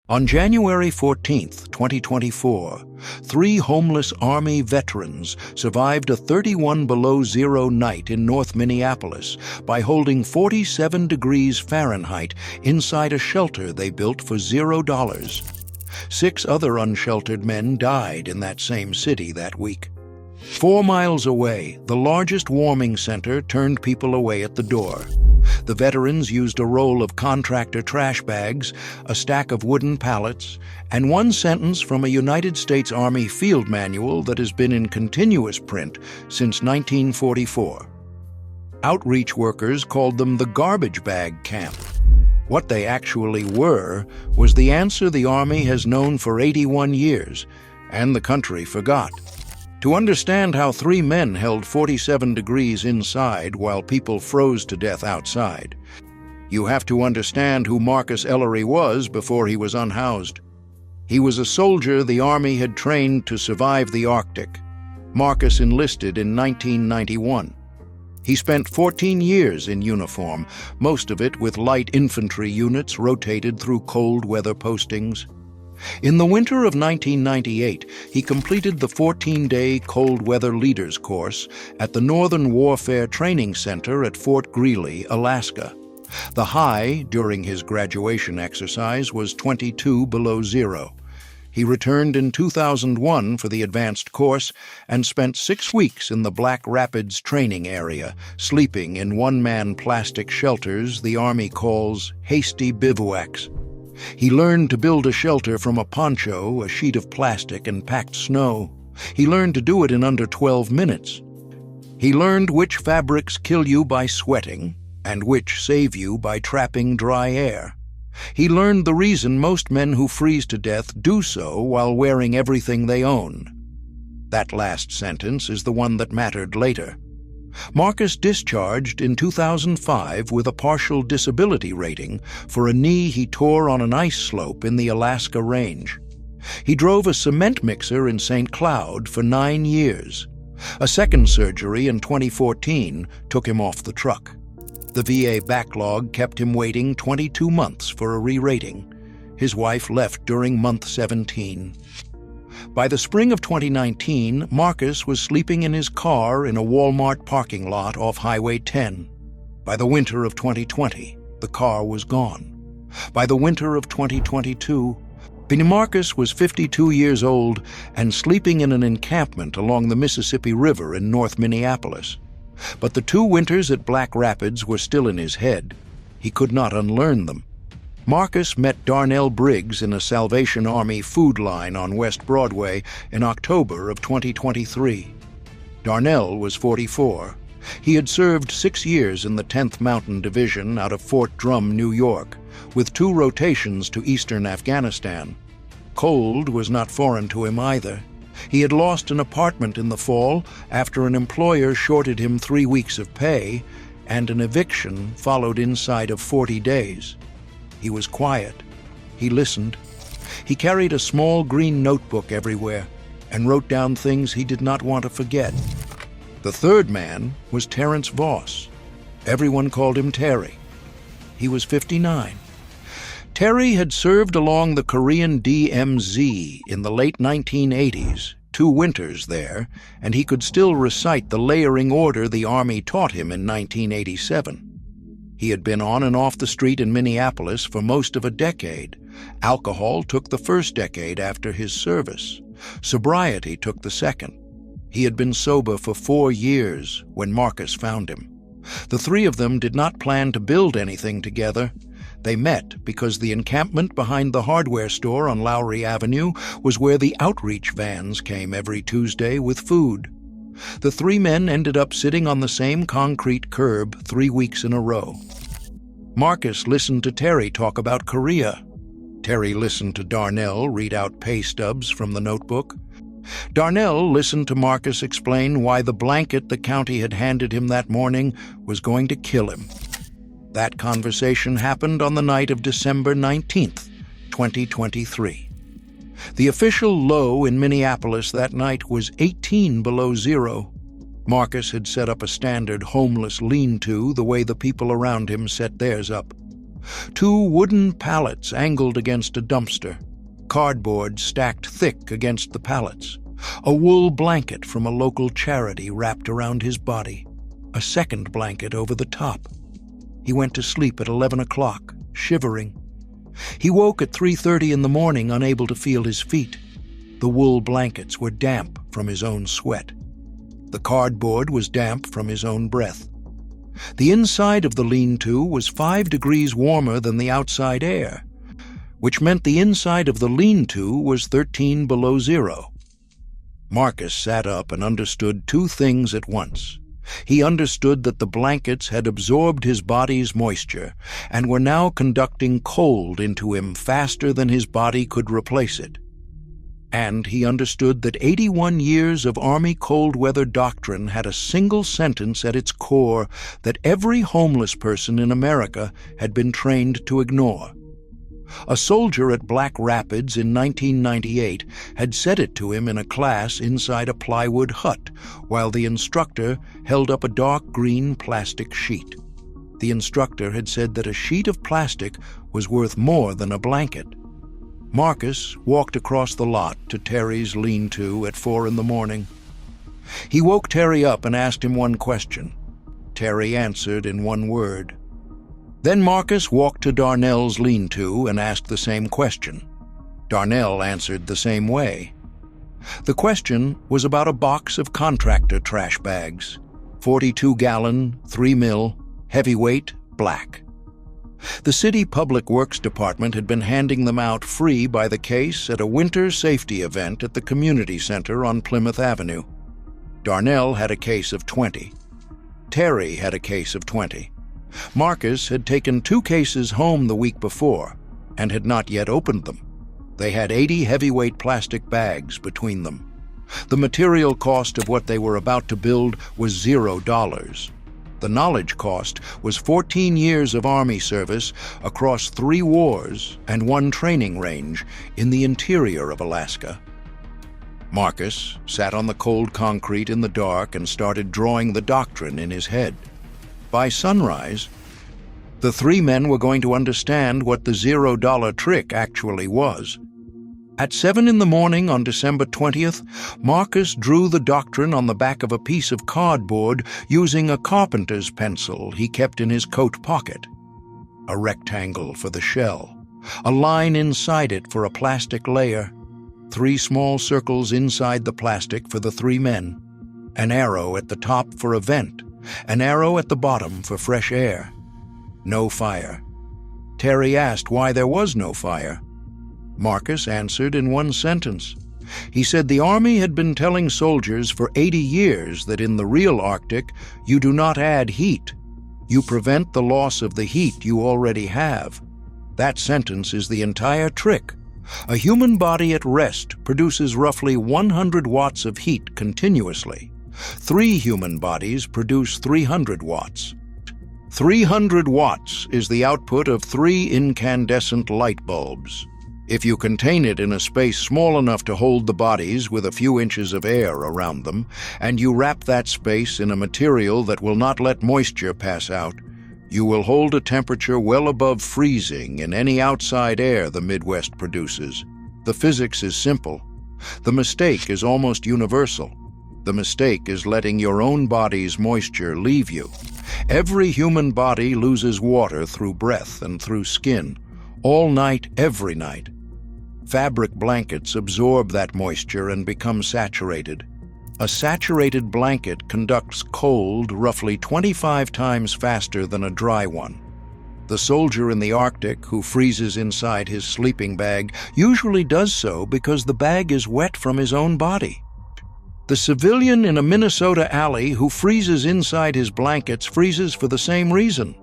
On January 14th, 2024, 3 homeless Army veterans survived a 31 below zero night in North Minneapolis by holding 47 degrees Fahrenheit inside a shelter they built for $0. 6 other unsheltered men died in that same city that week. 4 miles away, the largest warming center turned people away at the door. The veterans used a roll of contractor trash bags, a stack of wooden pallets, and one sentence from a United States Army field manual that has been in continuous print since 1944. Outreach workers called them the garbage bag camp. What they actually were was the answer the Army has known for 81 years, and the country forgot. To understand how 3 men held 47 degrees inside while people froze to death outside, you have to understand who Marcus Ellery was before he was unhoused. He was a soldier the Army had trained to survive the Arctic. Marcus enlisted in 1991. He spent 14 years in uniform, most of it with light infantry units rotated through cold weather postings. In the winter of 1998, he completed the 14-day cold weather leaders course at the Northern Warfare Training Center at Fort Greely, Alaska. The high during his graduation exercise was 22 below zero. He returned in 2001 for the advanced course and spent 6 weeks in the Black Rapids training area, sleeping in one-man plastic shelters the Army calls hasty bivouacs. He learned to build a shelter from a poncho, a sheet of plastic, and packed snow. He learned to do it in under 12 minutes. He learned which fabrics kill you by sweating and which save you by trapping dry air. He learned the reason most men who freeze to death do so while wearing everything they own. That last sentence is the one that mattered later. Marcus discharged in 2005 with a partial disability rating for a knee he tore on an ice slope in the Alaska Range. He drove a cement mixer in St. Cloud for 9 years. A second surgery in 2014 took him off the truck. The VA backlog kept him waiting 22 months for a re-rating. His wife left during month 17. By the spring of 2019, Marcus was sleeping in his car in a Walmart parking lot off Highway 10. By the winter of 2020, the car was gone. By the winter of 2022, Marcus was 52 years old and sleeping in an encampment along the Mississippi River in North Minneapolis. But the 2 winters at Black Rapids were still in his head. He could not unlearn them. Marcus met Darnell Briggs in a Salvation Army food line on West Broadway in October of 2023. Darnell was 44. He had served 6 years in the 10th Mountain Division out of Fort Drum, New York, with 2 rotations to eastern Afghanistan. Cold was not foreign to him either. He had lost an apartment in the fall after an employer shorted him 3 weeks of pay, and an eviction followed inside of 40 days. He was quiet. He listened. He carried a small green notebook everywhere and wrote down things he did not want to forget. The third man was Terrence Voss. Everyone called him Terry. He was 59. Terry had served along the Korean DMZ in the late 1980s, 2 winters there, and he could still recite the layering order the Army taught him in 1987. He had been on and off the street in Minneapolis for most of a decade. Alcohol took the first decade after his service. Sobriety took the second. He had been sober for 4 years when Marcus found him. The 3 of them did not plan to build anything together. They met because the encampment behind the hardware store on Lowry Avenue was where the outreach vans came every Tuesday with food. The 3 men ended up sitting on the same concrete curb 3 weeks in a row. Marcus listened to Terry talk about Korea. Terry listened to Darnell read out pay stubs from the notebook. Darnell listened to Marcus explain why the blanket the county had handed him that morning was going to kill him. That conversation happened on the night of December 19th, 2023. The official low in Minneapolis that night was 18 below zero. Marcus had set up a standard homeless lean-to the way the people around him set theirs up. 2 wooden pallets angled against a dumpster, cardboard stacked thick against the pallets, a wool blanket from a local charity wrapped around his body, a second blanket over the top. He went to sleep at 11 o'clock, shivering. He woke at 3:30 in the morning, unable to feel his feet. The wool blankets were damp from his own sweat. The cardboard was damp from his own breath. The inside of the lean-to was 5 degrees warmer than the outside air, which meant the inside of the lean-to was 13 below zero. Marcus sat up and understood 2 things at once. He understood that the blankets had absorbed his body's moisture and were now conducting cold into him faster than his body could replace it. And he understood that 81 years of Army cold weather doctrine had a single sentence at its core that every homeless person in America had been trained to ignore. A soldier at Black Rapids in 1998 had said it to him in a class inside a plywood hut, while the instructor held up a dark green plastic sheet. The instructor had said that a sheet of plastic was worth more than a blanket. Marcus walked across the lot to Terry's lean-to at 4 in the morning. He woke Terry up and asked him one question. Terry answered in one word. Then Marcus walked to Darnell's lean-to and asked the same question. Darnell answered the same way. The question was about a box of contractor trash bags, 42-gallon, 3 mil, heavyweight, black. The City Public Works Department had been handing them out free by the case at a winter safety event at the community center on Plymouth Avenue. Darnell had a case of 20. Terry had a case of 20. Marcus had taken 2 cases home the week before and had not yet opened them. They had 80 heavyweight plastic bags between them. The material cost of what they were about to build was $0. The knowledge cost was 14 years of Army service across 3 wars and 1 training range in the interior of Alaska. Marcus sat on the cold concrete in the dark and started drawing the doctrine in his head. By sunrise, the 3 men were going to understand what the $0 trick actually was. At 7 in the morning on December 20th, Marcus drew the doctrine on the back of a piece of cardboard using a carpenter's pencil he kept in his coat pocket. A rectangle for the shell, a line inside it for a plastic layer, 3 small circles inside the plastic for the 3 men, an arrow at the top for a vent, an arrow at the bottom for fresh air. No fire. Terry asked why there was no fire. Marcus answered in one sentence. He said the Army had been telling soldiers for 80 years that in the real Arctic you do not add heat. You prevent the loss of the heat you already have. That sentence is the entire trick. A human body at rest produces roughly 100 watts of heat continuously. 3 human bodies produce 300 watts. 300 watts is the output of 3 incandescent light bulbs. If you contain it in a space small enough to hold the bodies with a few inches of air around them, and you wrap that space in a material that will not let moisture pass out, you will hold a temperature well above freezing in any outside air the Midwest produces. The physics is simple. The mistake is almost universal. The mistake is letting your own body's moisture leave you. Every human body loses water through breath and through skin, all night, every night. Fabric blankets absorb that moisture and become saturated. A saturated blanket conducts cold roughly 25 times faster than a dry one. The soldier in the Arctic who freezes inside his sleeping bag usually does so because the bag is wet from his own body. The civilian in a Minnesota alley who freezes inside his blankets freezes for the same reason.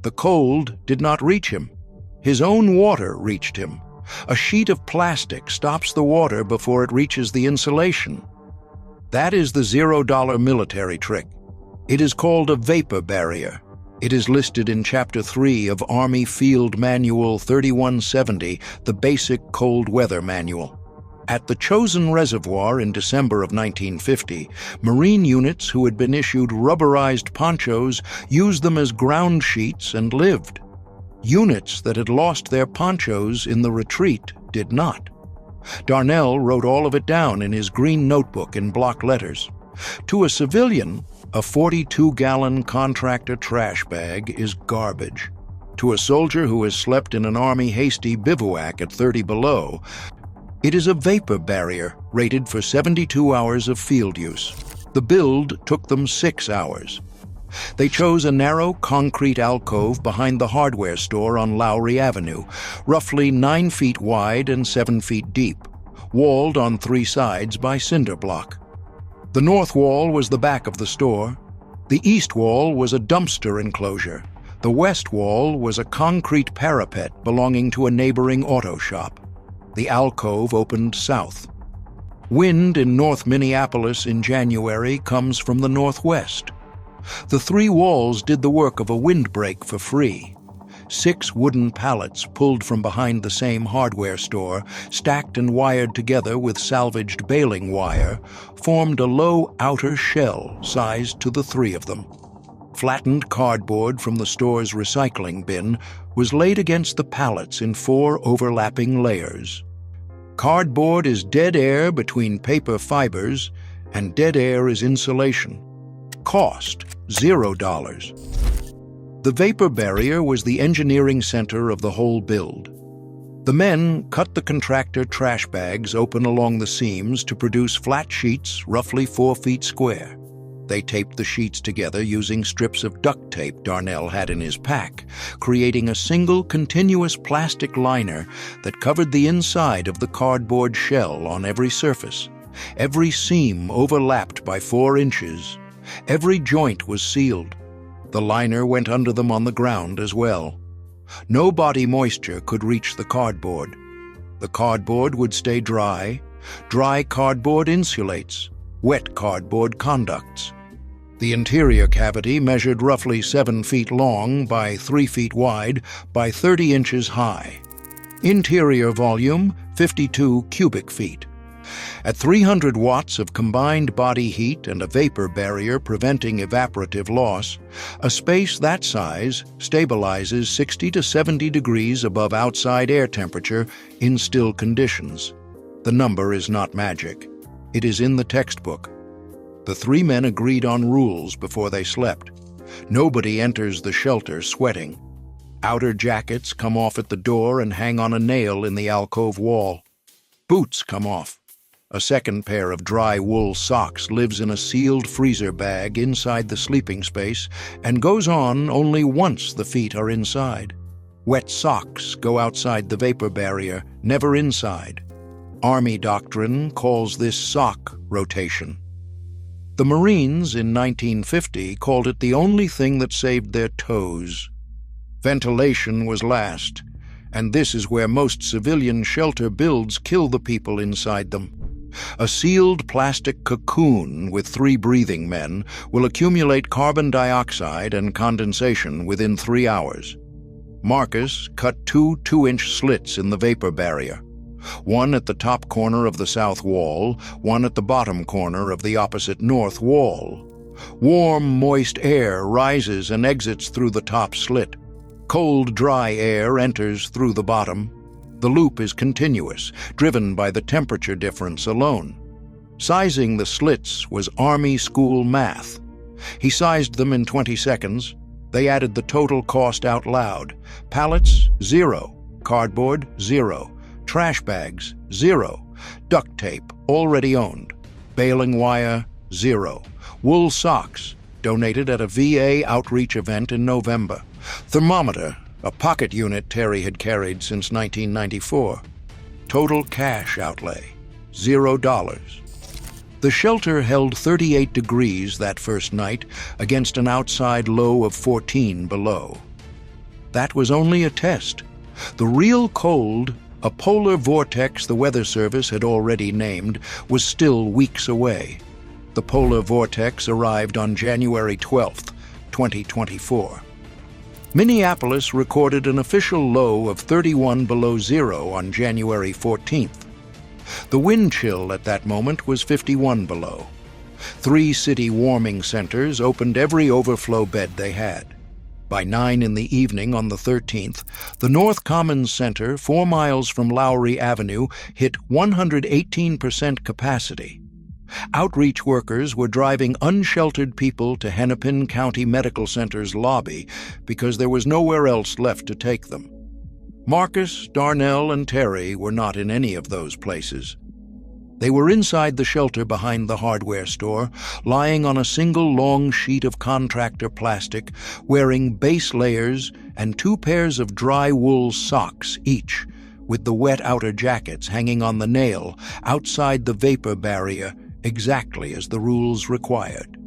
The cold did not reach him. His own water reached him. A sheet of plastic stops the water before it reaches the insulation. That is the $0 military trick. It is called a vapor barrier. It is listed in Chapter 3 of Army Field Manual 3170, the basic cold weather manual. At the Chosin Reservoir in December of 1950, Marine units who had been issued rubberized ponchos used them as ground sheets and lived. Units that had lost their ponchos in the retreat did not. Darnell wrote all of it down in his green notebook in block letters. To a civilian, a 42-gallon contractor trash bag is garbage. To a soldier who has slept in an Army hasty bivouac at 30 below, it is a vapor barrier rated for 72 hours of field use. The build took them 6 hours. They chose a narrow concrete alcove behind the hardware store on Lowry Avenue, roughly 9 feet wide and 7 feet deep, walled on 3 sides by cinder block. The north wall was the back of the store. The east wall was a dumpster enclosure. The west wall was a concrete parapet belonging to a neighboring auto shop. The alcove opened south. Wind in North Minneapolis in January comes from the northwest. The 3 walls did the work of a windbreak for free. 6 wooden pallets pulled from behind the same hardware store, stacked and wired together with salvaged baling wire, formed a low outer shell sized to the 3 of them. Flattened cardboard from the store's recycling bin was laid against the pallets in 4 overlapping layers. Cardboard is dead air between paper fibers, and dead air is insulation. Cost, $0. The vapor barrier was the engineering center of the whole build. The men cut the contractor trash bags open along the seams to produce flat sheets roughly 4 feet square. They taped the sheets together using strips of duct tape Darnell had in his pack, creating a single continuous plastic liner that covered the inside of the cardboard shell on every surface. Every seam overlapped by 4 inches. Every joint was sealed. The liner went under them on the ground as well. No body moisture could reach the cardboard. The cardboard would stay dry. Dry cardboard insulates. Wet cardboard conducts. The interior cavity measured roughly 7 feet long by 3 feet wide by 30 inches high. Interior volume, 52 cubic feet. At 300 watts of combined body heat and a vapor barrier preventing evaporative loss, a space that size stabilizes 60 to 70 degrees above outside air temperature in still conditions. The number is not magic. It is in the textbook. The 3 men agreed on rules before they slept. Nobody enters the shelter sweating. Outer jackets come off at the door and hang on a nail in the alcove wall. Boots come off. A second pair of dry wool socks lives in a sealed freezer bag inside the sleeping space and goes on only once the feet are inside. Wet socks go outside the vapor barrier, never inside. Army doctrine calls this sock rotation. The Marines in 1950 called it the only thing that saved their toes. Ventilation was last, and this is where most civilian shelter builds kill the people inside them. A sealed plastic cocoon with 3 breathing men will accumulate carbon dioxide and condensation within 3 hours. Marcus cut 2 2-inch slits in the vapor barrier, one at the top corner of the south wall, one at the bottom corner of the opposite north wall. Warm, moist air rises and exits through the top slit. Cold, dry air enters through the bottom. The loop is continuous, driven by the temperature difference alone. Sizing the slits was Army school math. He sized them in 20 seconds. They added the total cost out loud. Pallets, 0. Cardboard, 0. Trash bags, 0. Duct tape, already owned. Baling wire, 0. Wool socks, donated at a VA outreach event in November. Thermometer, a pocket unit Terry had carried since 1994. Total cash outlay, $0. The shelter held 38 degrees that first night against an outside low of 14 below. That was only a test. The real cold, a polar vortex the Weather Service had already named, was still weeks away. The polar vortex arrived on January 12, 2024. Minneapolis recorded an official low of 31 below zero on January 14th. The wind chill at that moment was 51 below. 3 city warming centers opened every overflow bed they had. By 9 in the evening on the 13th, the North Commons Center, 4 miles from Lowry Avenue, hit 118% capacity. Outreach workers were driving unsheltered people to Hennepin County Medical Center's lobby because there was nowhere else left to take them. Marcus, Darnell, and Terry were not in any of those places. They were inside the shelter behind the hardware store, lying on a single long sheet of contractor plastic, wearing base layers and 2 pairs of dry wool socks each, with the wet outer jackets hanging on the nail outside the vapor barrier, exactly as the rules required.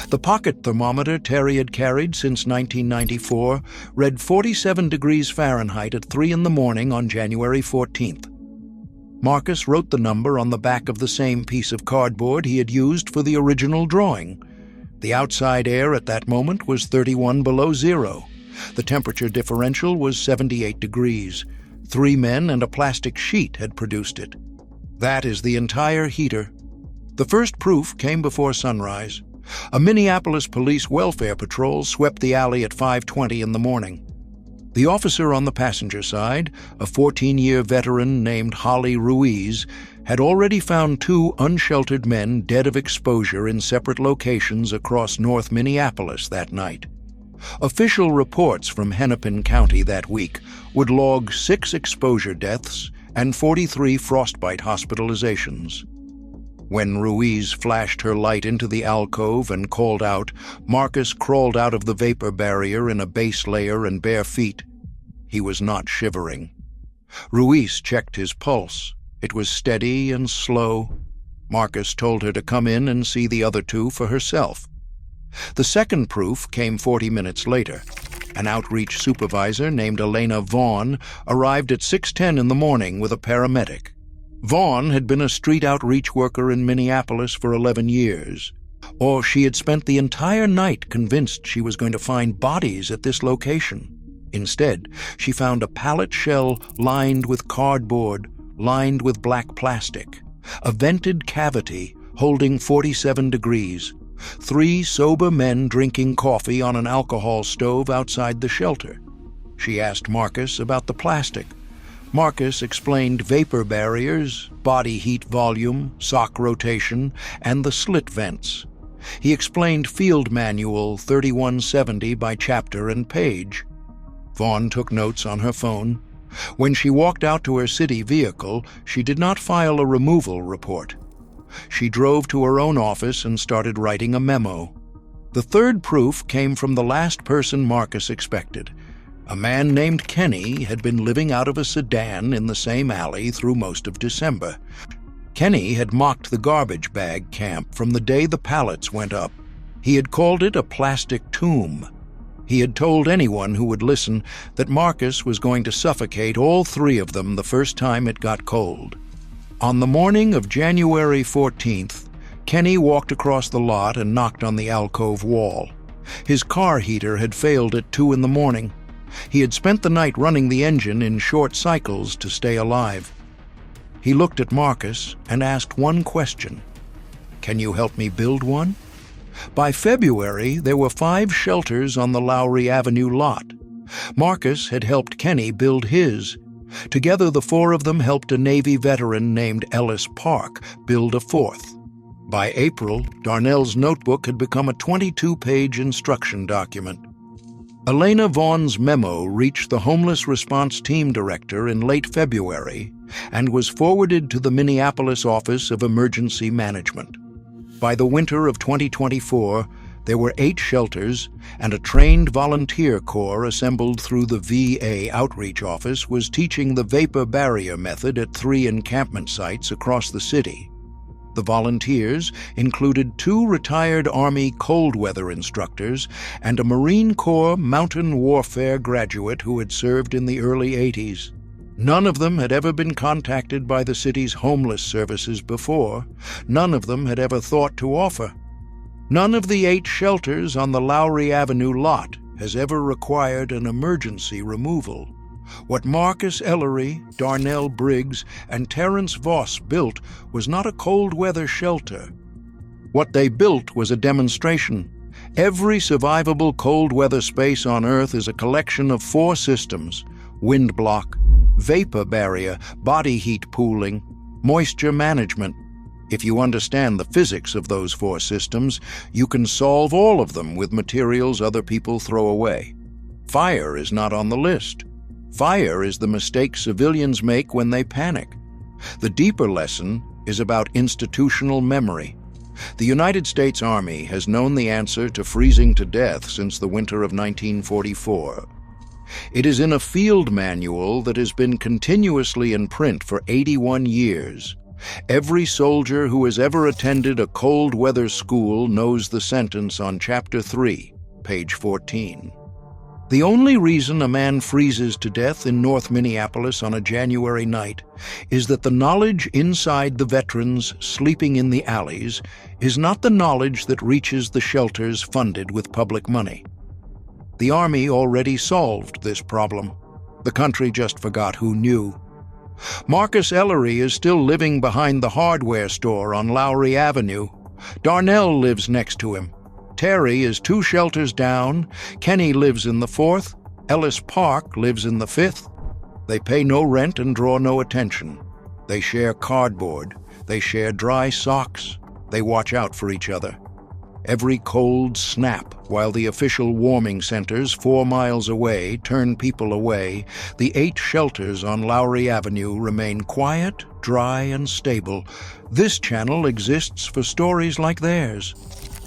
The pocket thermometer Terry had carried since 1994 read 47 degrees Fahrenheit at 3 in the morning on January 14th. Marcus wrote the number on the back of the same piece of cardboard he had used for the original drawing. The outside air at that moment was 31 below zero. The temperature differential was 78 degrees. 3 men and a plastic sheet had produced it. That is the entire heater. The first proof came before sunrise. A Minneapolis police welfare patrol swept the alley at 5:20 in the morning. The officer on the passenger side, a 14-year veteran named Holly Ruiz, had already found 2 unsheltered men dead of exposure in separate locations across North Minneapolis that night. Official reports from Hennepin County that week would log 6 exposure deaths and 43 frostbite hospitalizations. When Ruiz flashed her light into the alcove and called out, Marcus crawled out of the vapor barrier in a base layer and bare feet. He was not shivering. Ruiz checked his pulse. It was steady and slow. Marcus told her to come in and see the other 2 for herself. The second proof came 40 minutes later. An outreach supervisor named Elena Vaughn arrived at 6:10 in the morning with a paramedic. Vaughn had been a street outreach worker in Minneapolis for 11 years, or she had spent the entire night convinced she was going to find bodies at this location. Instead, she found a pallet shell lined with cardboard, lined with black plastic, a vented cavity holding 47 degrees, 3 sober men drinking coffee on an alcohol stove outside the shelter. She asked Marcus about the plastic. Marcus explained vapor barriers, body heat volume, sock rotation, and the slit vents. He explained Field Manual 3170 by chapter and page. Vaughn took notes on her phone. When she walked out to her city vehicle, she did not file a removal report. She drove to her own office and started writing a memo. The third proof came from the last person Marcus expected. A man named Kenny had been living out of a sedan in the same alley through most of December. Kenny had mocked the garbage bag camp from the day the pallets went up. He had called it a plastic tomb. He had told anyone who would listen that Marcus was going to suffocate all 3 of them the first time it got cold. On the morning of January 14th, Kenny walked across the lot and knocked on the alcove wall. His car heater had failed at 2 in the morning. He had spent the night running the engine in short cycles to stay alive. He looked at Marcus and asked one question. "Can you help me build one?" By February, there were 5 shelters on the Lowry Avenue lot. Marcus had helped Kenny build his. Together, the 4 of them helped a Navy veteran named Ellis Park build a 4th. By April, Darnell's notebook had become a 22-page instruction document. Elena Vaughn's memo reached the Homeless Response Team Director in late February and was forwarded to the Minneapolis Office of Emergency Management. By the winter of 2024, there were 8 shelters, and a trained volunteer corps assembled through the VA Outreach Office was teaching the vapor barrier method at 3 encampment sites across the city. The volunteers included 2 retired Army cold weather instructors and a Marine Corps mountain warfare graduate who had served in the early 80s. None of them had ever been contacted by the city's homeless services before. None of them had ever thought to offer. None of the 8 shelters on the Lowry Avenue lot has ever required an emergency removal. What Marcus Ellery, Darnell Briggs, and Terrence Voss built was not a cold weather shelter. What they built was a demonstration, Every survivable cold weather space on Earth is a collection of 4 systems: wind block, vapor barrier, body heat pooling, moisture management. If you understand the physics of those 4 systems, you can solve all of them with materials other people throw away. Fire is not on the list. Fire is the mistake civilians make when they panic. The deeper lesson is about institutional memory. The United States Army has known the answer to freezing to death since the winter of 1944. It is in a field manual that has been continuously in print for 81 years. Every soldier who has ever attended a cold weather school knows the sentence on Chapter 3, page 14. The only reason a man freezes to death in North Minneapolis on a January night is that the knowledge inside the veterans sleeping in the alleys is not the knowledge that reaches the shelters funded with public money. The Army already solved this problem. The country just forgot who knew. Marcus Ellery is still living behind the hardware store on Lowry Avenue. Darnell lives next to him. Terry is 2 shelters down, Kenny lives in the 4th, Ellis Park lives in the 5th. They pay no rent and draw no attention. They share cardboard, they share dry socks, they watch out for each other. Every cold snap, while the official warming centers 4 miles away turn people away, the 8 shelters on Lowry Avenue remain quiet, dry, and stable. This channel exists for stories like theirs.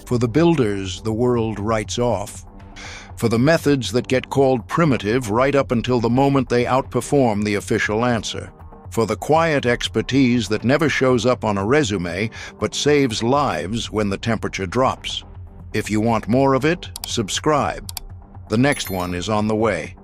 For the builders, the world writes off. For the methods that get called primitive right up until the moment they outperform the official answer. For the quiet expertise that never shows up on a resume but saves lives when the temperature drops. If you want more of it, subscribe. The next one is on the way.